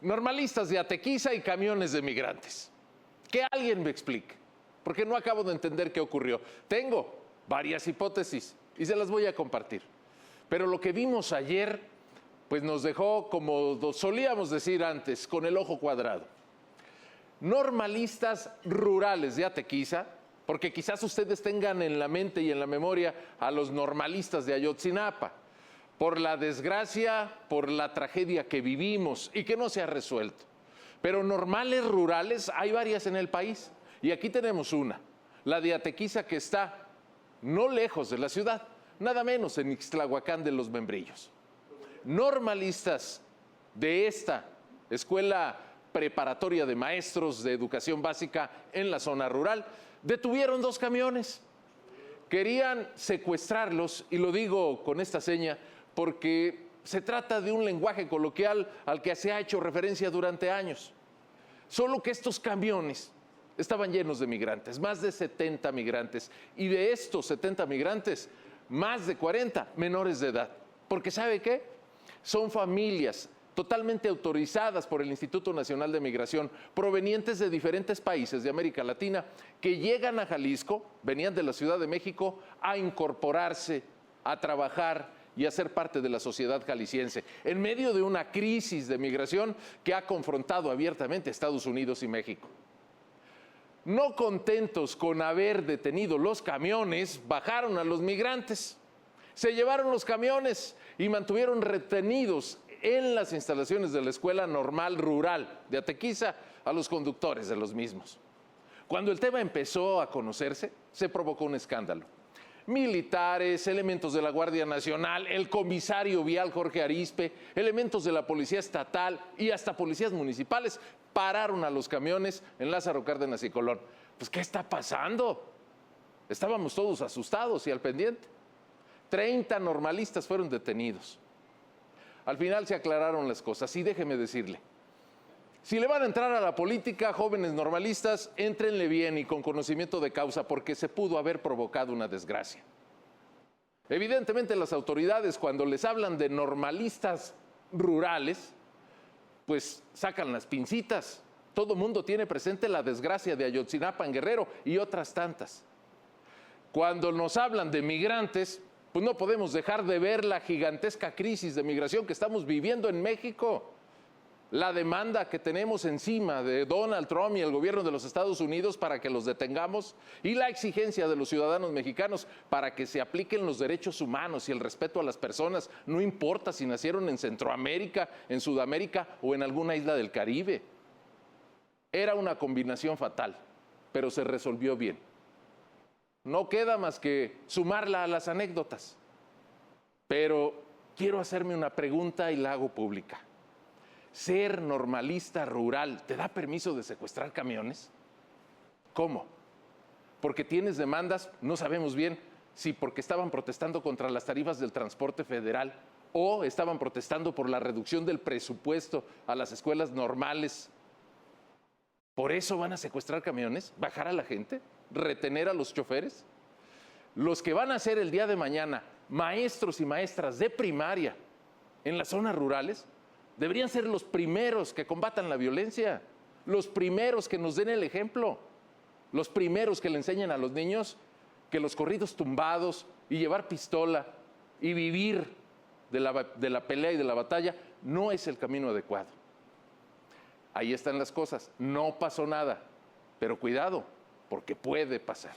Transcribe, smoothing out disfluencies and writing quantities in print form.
Normalistas de Atequiza y camiones de migrantes. Que alguien me explique, porque no acabo de entender qué ocurrió. Tengo varias hipótesis y se las voy a compartir. Pero lo que vimos ayer, pues nos dejó, como solíamos decir antes, con el ojo cuadrado. Normalistas rurales de Atequiza, porque quizás ustedes tengan en la mente y en la memoria a los normalistas de Ayotzinapa, por la desgracia, por la tragedia que vivimos y que no se ha resuelto. Pero normales rurales hay varias en el país. Y aquí tenemos una, la de Atequiza, que está no lejos de la ciudad, nada menos en Ixtlahuacán de los Membrillos. Normalistas de esta escuela preparatoria de maestros de educación básica en la zona rural detuvieron 2 camiones. Querían secuestrarlos, y lo digo con esta seña porque se trata de un lenguaje coloquial al que se ha hecho referencia durante años. Solo que estos camiones estaban llenos de migrantes, más de 70 migrantes, y de estos 70 migrantes, más de 40 menores de edad. Porque ¿sabe qué? Son familias totalmente autorizadas por el Instituto Nacional de Migración, provenientes de diferentes países de América Latina, que llegan a Jalisco, venían de la Ciudad de México, a incorporarse, a trabajar y a ser parte de la sociedad jalisciense, en medio de una crisis de migración que ha confrontado abiertamente a Estados Unidos y México. No contentos con haber detenido los camiones, bajaron a los migrantes, se llevaron los camiones y mantuvieron retenidos en las instalaciones de la Escuela Normal Rural de Atequiza a los conductores de los mismos. Cuando el tema empezó a conocerse, se provocó un escándalo. Militares, elementos de la Guardia Nacional, el comisario vial Jorge Arizpe, elementos de la Policía Estatal y hasta policías municipales pararon a los camiones en Lázaro Cárdenas y Colón. Pues, ¿qué está pasando? Estábamos todos asustados y al pendiente. 30 normalistas fueron detenidos. Al final se aclararon las cosas y déjeme decirle, si le van a entrar a la política, jóvenes normalistas, éntrenle bien y con conocimiento de causa, porque se pudo haber provocado una desgracia. Evidentemente las autoridades, cuando les hablan de normalistas rurales, pues sacan las pincitas. Todo mundo tiene presente la desgracia de Ayotzinapa en Guerrero y otras tantas. Cuando nos hablan de migrantes, pues no podemos dejar de ver la gigantesca crisis de migración que estamos viviendo en México. La demanda que tenemos encima de Donald Trump y el gobierno de los Estados Unidos para que los detengamos, y la exigencia de los ciudadanos mexicanos para que se apliquen los derechos humanos y el respeto a las personas, no importa si nacieron en Centroamérica, en Sudamérica o en alguna isla del Caribe. Era una combinación fatal, pero se resolvió bien. No queda más que sumarla a las anécdotas. Pero quiero hacerme una pregunta y la hago pública. ¿Ser normalista rural te da permiso de secuestrar camiones? ¿Cómo? Porque tienes demandas, no sabemos bien si porque estaban protestando contra las tarifas del transporte federal o estaban protestando por la reducción del presupuesto a las escuelas normales. ¿Por eso van a secuestrar camiones? ¿Bajar a la gente? ¿Retener a los choferes? Los que van a ser el día de mañana maestros y maestras de primaria en las zonas rurales deberían ser los primeros que combatan la violencia, los primeros que nos den el ejemplo, los primeros que le enseñen a los niños que los corridos tumbados y llevar pistola y vivir de la pelea y de la batalla no es el camino adecuado. Ahí están las cosas, no pasó nada, pero cuidado, porque puede pasar.